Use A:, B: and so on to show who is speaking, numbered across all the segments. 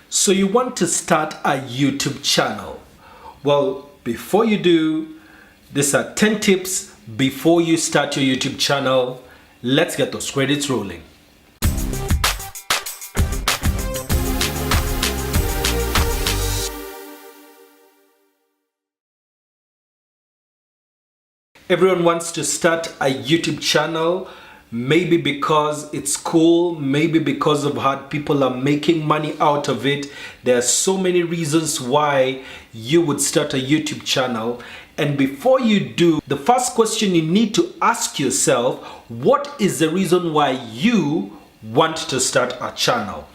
A: So you want to start a YouTube channel? Well, before you do, these are 10 tips before you start your YouTube channel. Let's get those credits rolling. Everyone wants to start a YouTube channel, maybe because it's cool, maybe because of how people are making money out of it. There are so many reasons why you would start a YouTube channel. And before you do, the first question you need to ask yourself, what is the reason why you want to start a channel?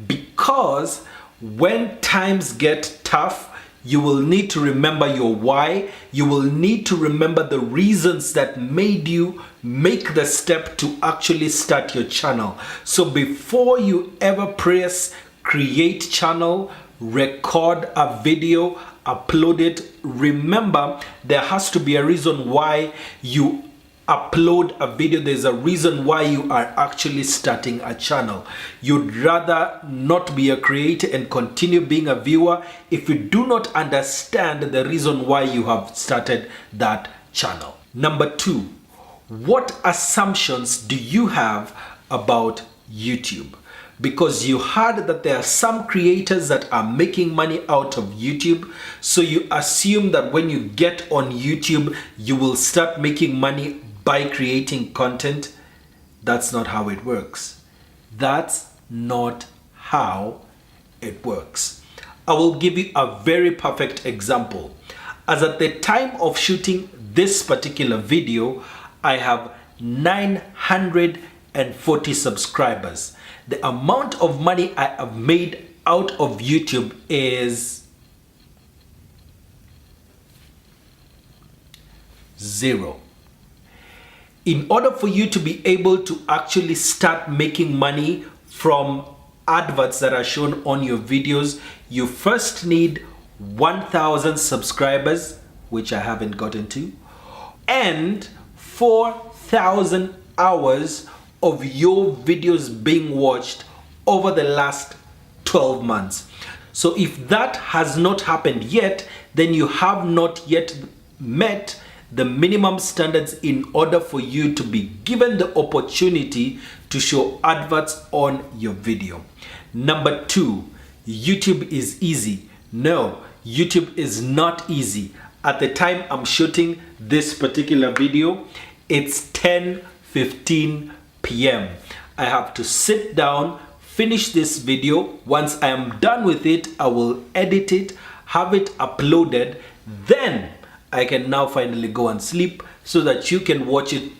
A: Because when times get tough, you will need to remember your why. You will need to remember the reasons that made you make the step to actually start your channel. So before you ever press create channel, record a video, upload it, remember there has to be a reason why you upload a video. There's a reason why you are actually starting a channel. You'd rather not be a creator and continue being a viewer if you do not understand the reason why you have started that channel. Number 2, what assumptions do you have about YouTube? Because you heard that there are some creators that are making money out of YouTube, so you assume that when you get on YouTube you will start making money by creating content. That's not how it works. That's not how it works. I will give you a very perfect example. As at the time of shooting this particular video, I have 940 subscribers. The amount of money I have made out of YouTube is 0. In order for you to be able to actually start making money from adverts that are shown on your videos, you first need 1,000 subscribers, which I haven't gotten to, and 4,000 hours of your videos being watched over the last 12 months. So if that has not happened yet, then you have not yet met the minimum standards in order for you to be given the opportunity to show adverts on your video. Number 2, YouTube is easy. No, YouTube is not easy. At the time I'm shooting this particular video, it's 10:15 p.m. I have to sit down, finish this video. Once I am done with it, I will edit it, have it uploaded, then I can now finally go and sleep so that you can watch it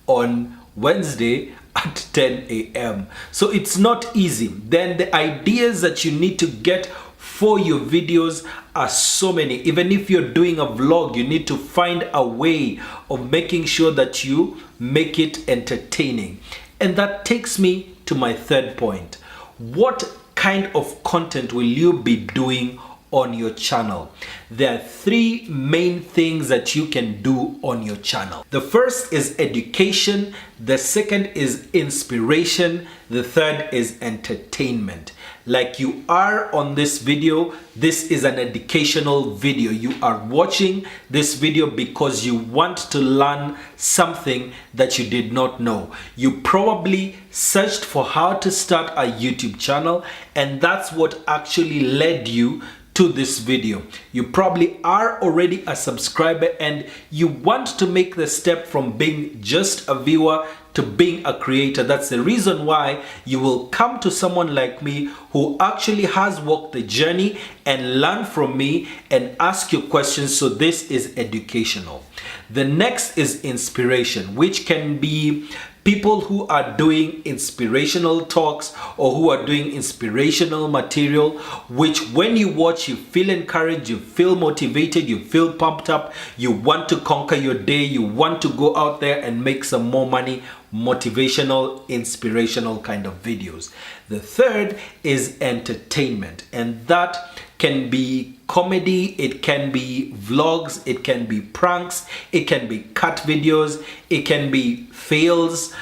A: on Wednesday at 10 a.m. So it's not easy. Then the ideas that you need to get for your videos are so many. Even if you're doing a vlog, you need to find a way of making sure that you make it entertaining. And that takes me to my third point. What kind of content will you be doing on your channel? There are 3 main things that you can do on your channel. The first is education, the second is inspiration, the third is entertainment. Like you are on this video, this is an educational video. You are watching this video because you want to learn something that you did not know. You probably searched for how to start a YouTube channel, and that's what actually led you to this video. You probably are already a subscriber and you want to make the step from being just a viewer to being a creator. That's the reason why you will come to someone like me who actually has walked the journey and learn from me and ask you questions. So this is educational. The next is inspiration, which can be people who are doing inspirational talks or who are doing inspirational material, which when you watch, you feel encouraged, you feel motivated, you feel pumped up, you want to conquer your day, you want to go out there and make some more money. Motivational, inspirational kind of videos. The third is entertainment, and that can be comedy, it can be vlogs, it can be pranks, it can be cut videos, it can be fails,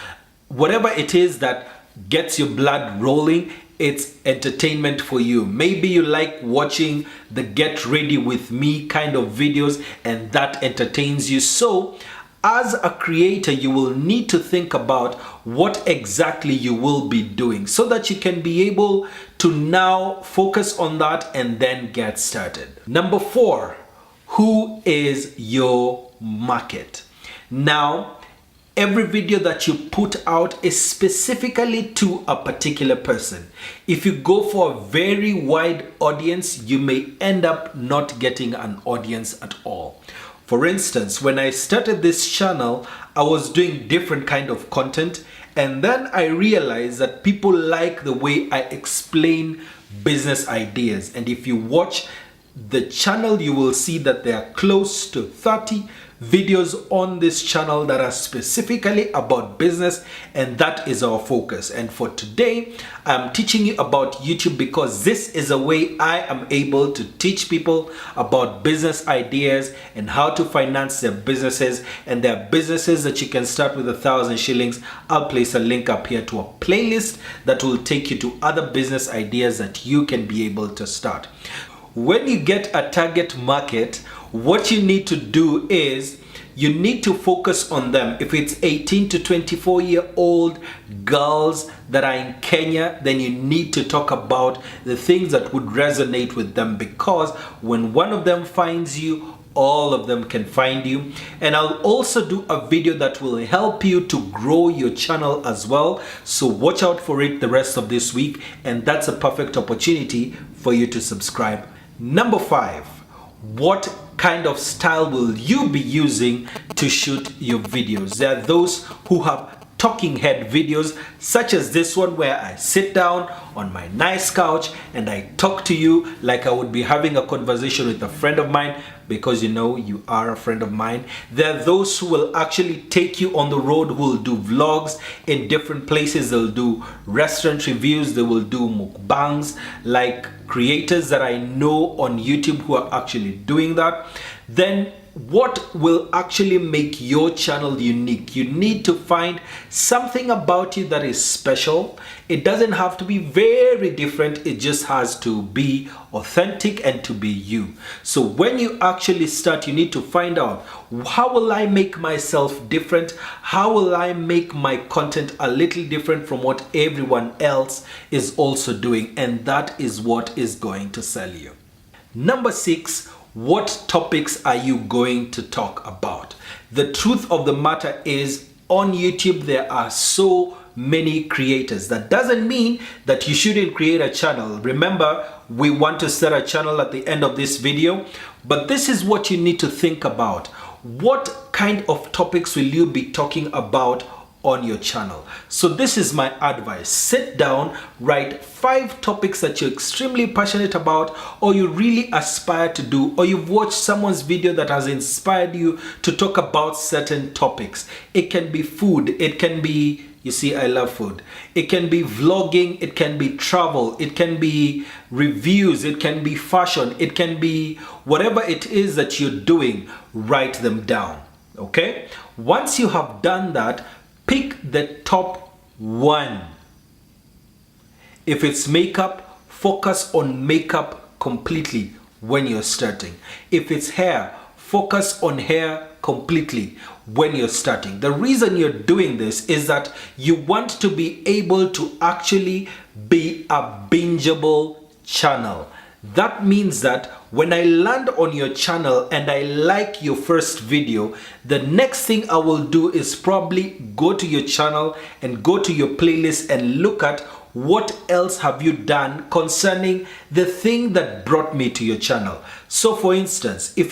A: whatever it is that gets your blood rolling it's entertainment for you. Maybe you like watching the get ready with me kind of videos and that entertains you. So as a creator, you will need to think about what exactly you will be doing so that you can be able to now focus on that and then get started. Number 4, who is your market? Now, every video that you put out is specifically to a particular person. If you go for a very wide audience, you may end up not getting an audience at all. For instance, when I started this channel, I was doing different kind of content, and then I realized that people like the way I explain business ideas. And if you watch the channel, you will see that there are close to 30 videos on this channel that are specifically about business, and that is our focus. And for today, I'm teaching you about YouTube because this is a way I am able to teach people about business ideas and how to finance their businesses. And there are businesses that you can start with 1,000 shillings. I'll place a link up here to a playlist that will take you to other business ideas that you can be able to start. When you get a target market, what you need to do is you need to focus on them. If it's 18 to 24-year-old girls that are in Kenya, then you need to talk about the things that would resonate with them, because when one of them finds you, all of them can find you. And I'll also do a video that will help you to grow your channel as well. So watch out for it the rest of this week, and that's a perfect opportunity for you to subscribe. Number 5, what kind of style will you be using to shoot your videos? There are those who have talking head videos such as this one, where I sit down on my nice couch and I talk to you like I would be having a conversation with a friend of mine, because you know you are a friend of mine. There are those who will actually take you on the road, who will do vlogs in different places. They'll do restaurant reviews, they will do mukbangs, like creators that I know on YouTube who are actually doing that. Then what will actually make your channel unique? You need to find something about you that is special. It doesn't have to be very different, it just has to be authentic and to be you. So when you actually start, you need to find out, how will I make myself different? How will I make my content a little different from what everyone else is also doing? And that is what is going to sell you. Number 6, what topics are you going to talk about? The truth of the matter is, on YouTube there are so many creators. That doesn't mean that you shouldn't create a channel. Remember, we want to start a channel at the end of this video, but this is what you need to think about. What kind of topics will you be talking about on your channel? So this is my advice. Sit down, write 5 topics that you're extremely passionate about, or you really aspire to do, or you've watched someone's video that has inspired you to talk about certain topics. It can be food, it can be, you see, I love food. It can be vlogging, it can be travel, it can be reviews, it can be fashion, it can be whatever it is that you're doing. Write them down, okay? Once you have done that, pick the top 1. If it's makeup, focus on makeup completely when you're starting. If it's hair, focus on hair completely when you're starting. The reason you're doing this is that you want to be able to actually be a bingeable channel. That means that when I land on your channel and I like your first video, the next thing I will do is probably go to your channel and go to your playlist and look at what else have you done concerning the thing that brought me to your channel. So for instance, if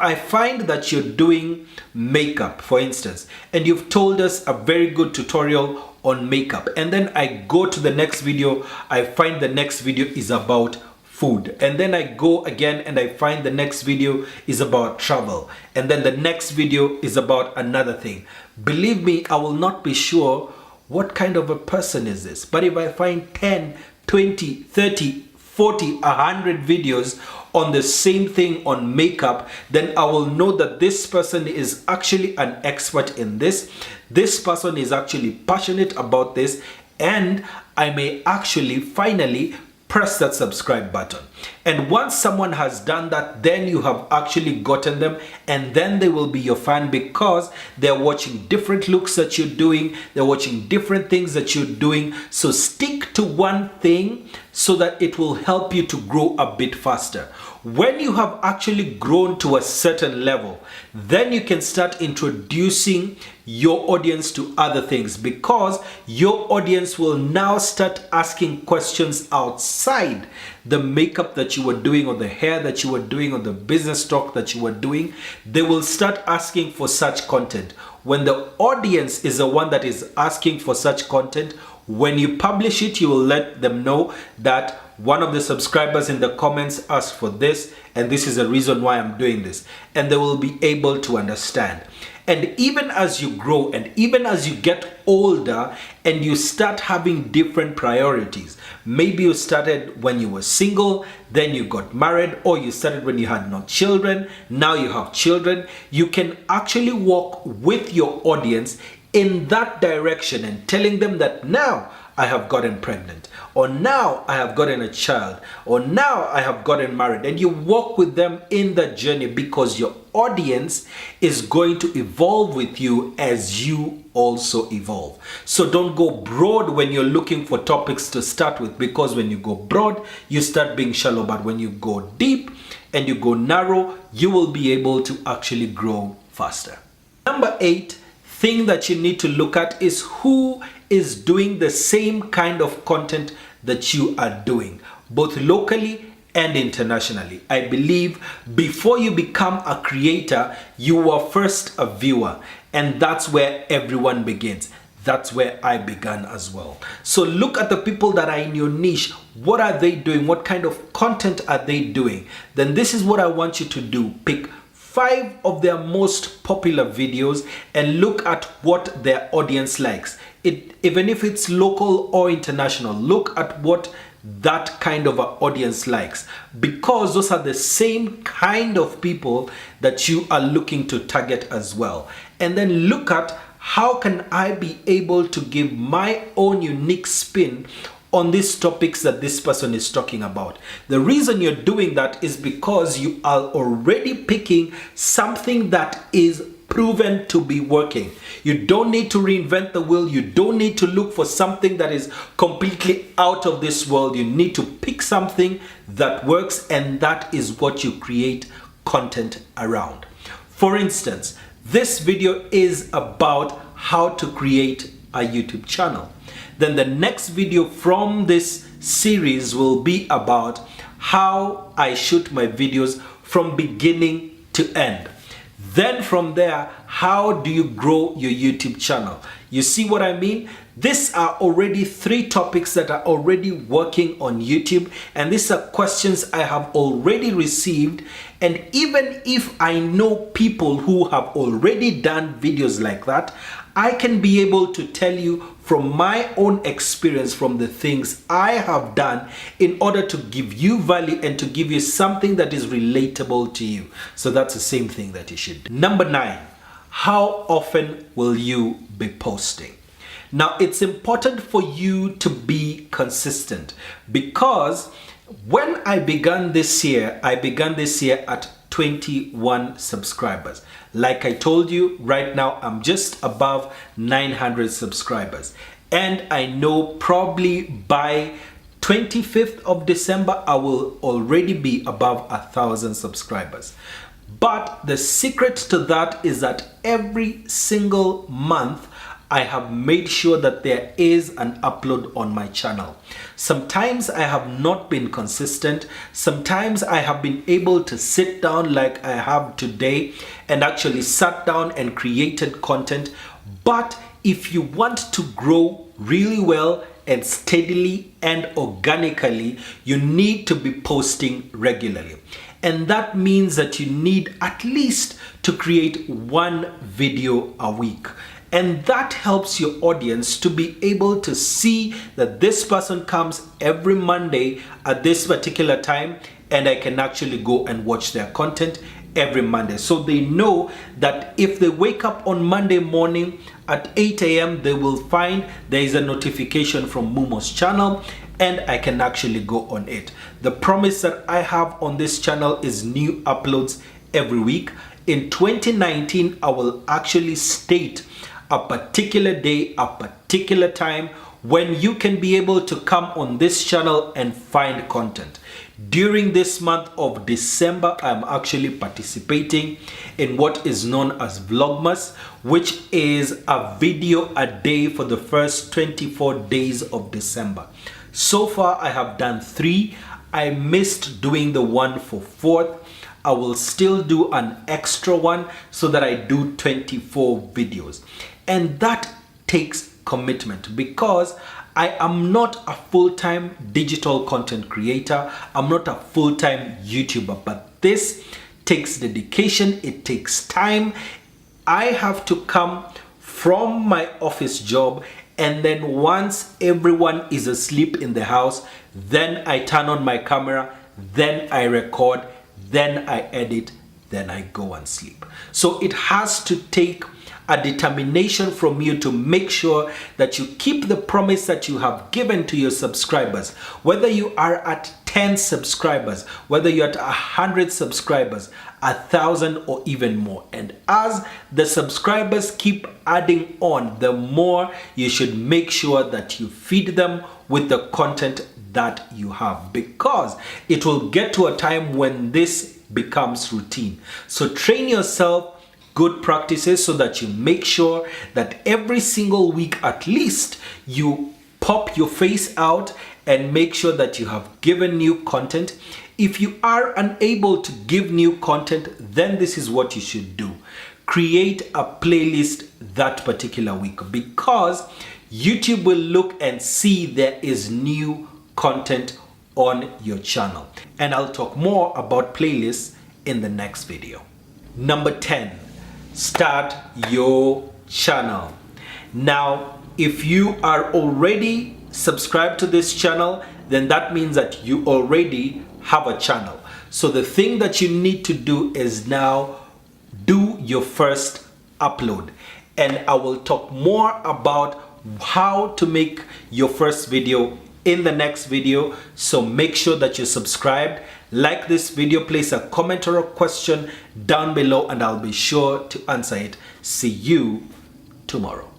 A: I find that you're doing makeup, for instance, and you've told us a very good tutorial on makeup, and then I go to the next video, I find the next video is about food, and then I go again and I find the next video is about travel, and then the next video is about another thing. Believe me, I will not be sure what kind of a person is this, but if I find 10, 20, 30, 40, 100 videos on the same thing on makeup, then I will know that this person is actually an expert in this. This person is actually passionate about this, and I may actually finally press that subscribe button. And once someone has done that, then you have actually gotten them, and then they will be your fan because they're watching different looks that you're doing, they're watching different things that you're doing. So stick to one thing so that it will help you to grow a bit faster. When you have actually grown to a certain level, then you can start introducing your audience to other things, because your audience will now start asking questions outside the makeup that you were doing, or the hair that you were doing, or the business talk that you were doing. They will start asking for such content. When the audience is the one that is asking for such content, when you publish it, you will let them know that one of the subscribers in the comments asked for this, and this is the reason why I'm doing this, and they will be able to understand. And even as you grow, and even as you get older and you start having different priorities, maybe you started when you were single, then you got married, or you started when you had no children, now you have children, you can actually walk with your audience in that direction and telling them that now I have gotten pregnant, or now I have gotten a child, or now I have gotten married, and you walk with them in that journey because your audience is going to evolve with you as you also evolve. So don't go broad when you're looking for topics to start with, because when you go broad, you start being shallow, but when you go deep and you go narrow, you will be able to actually grow faster. Number 8 thing that you need to look at is who is doing the same kind of content that you are doing, both locally and internationally. I believe before you become a creator, you were first a viewer, and that's where everyone begins. That's where I began as well. So look at the people that are in your niche. What are they doing? What kind of content are they doing? Then this is what I want you to do. Pick 5 of their most popular videos and look at what their audience likes. Even if it's local or international, look at what that kind of an audience likes, because those are the same kind of people that you are looking to target as well. And then look at how can I be able to give my own unique spin on these topics that this person is talking about. The reason you're doing that is because you are already picking something that is proven to be working. You don't need to reinvent the wheel. You don't need to look for something that is completely out of this world. You need to pick something that works, and that is what you create content around. For instance, this video is about how to create a YouTube channel. Then the next video from this series will be about how I shoot my videos from beginning to end. Then from there, how do you grow your YouTube channel? You see what I mean? These are already 3 topics that are already working on YouTube, and these are questions I have already received. And even if I know people who have already done videos like that, I can be able to tell you from my own experience, from the things I have done, in order to give you value and to give you something that is relatable to you. So that's the same thing that you should do. Number 9, how often will you be posting? Now, it's important for you to be consistent, because when I began this year at 21 subscribers. Like I told you, right now I'm just above 900 subscribers, and I know probably by 25th of December I will already be above 1,000 subscribers. But the secret to that is that every single month I have made sure that there is an upload on my channel. Sometimes I have not been consistent. Sometimes I have been able to sit down like I have today and actually sat down and created content. But if you want to grow really well and steadily and organically, you need to be posting regularly. And that means that you need at least to create 1 video a week. And that helps your audience to be able to see that this person comes every Monday at this particular time, and I can actually go and watch their content every Monday. So they know that if they wake up on Monday morning at 8 a.m., they will find there is a notification from Mumo's channel and I can actually go on it. The promise that I have on this channel is new uploads every week. In 2019, I will actually state a particular day, a particular time when you can be able to come on this channel and find content. During this month of December, I'm actually participating in what is known as Vlogmas, which is a video a day for the first 24 days of December. So far, I have done 3. I missed doing the one for 4th. I will still do an extra one so that I do 24 videos. And that takes commitment because I am not a full-time digital content creator. I'm not a full-time YouTuber, but this takes dedication. It takes time. I have to come from my office job, and then once everyone is asleep in the house, then I turn on my camera, then I record, then I edit, then I go and sleep. So it has to take a determination from you to make sure that you keep the promise that you have given to your subscribers. Whether you are at 10 subscribers, whether you're at 100 subscribers, 1,000 or even more. And as the subscribers keep adding on, the more you should make sure that you feed them with the content that you have, because it will get to a time when this becomes routine. So train yourself good practices so that you make sure that every single week at least you pop your face out and make sure that you have given new content. If you are unable to give new content, then this is what you should do. Create a playlist that particular week, because YouTube will look and see there is new content on your channel. And I'll talk more about playlists in the next video. Number 10, start your channel. Now, if you are already subscribed to this channel, then that means that you already have a channel. So the thing that you need to do is now do your first upload. And I will talk more about how to make your first video in the next video. So make sure that you're subscribed, like this video, place a comment or a question down below, and I'll be sure to answer it. See you tomorrow.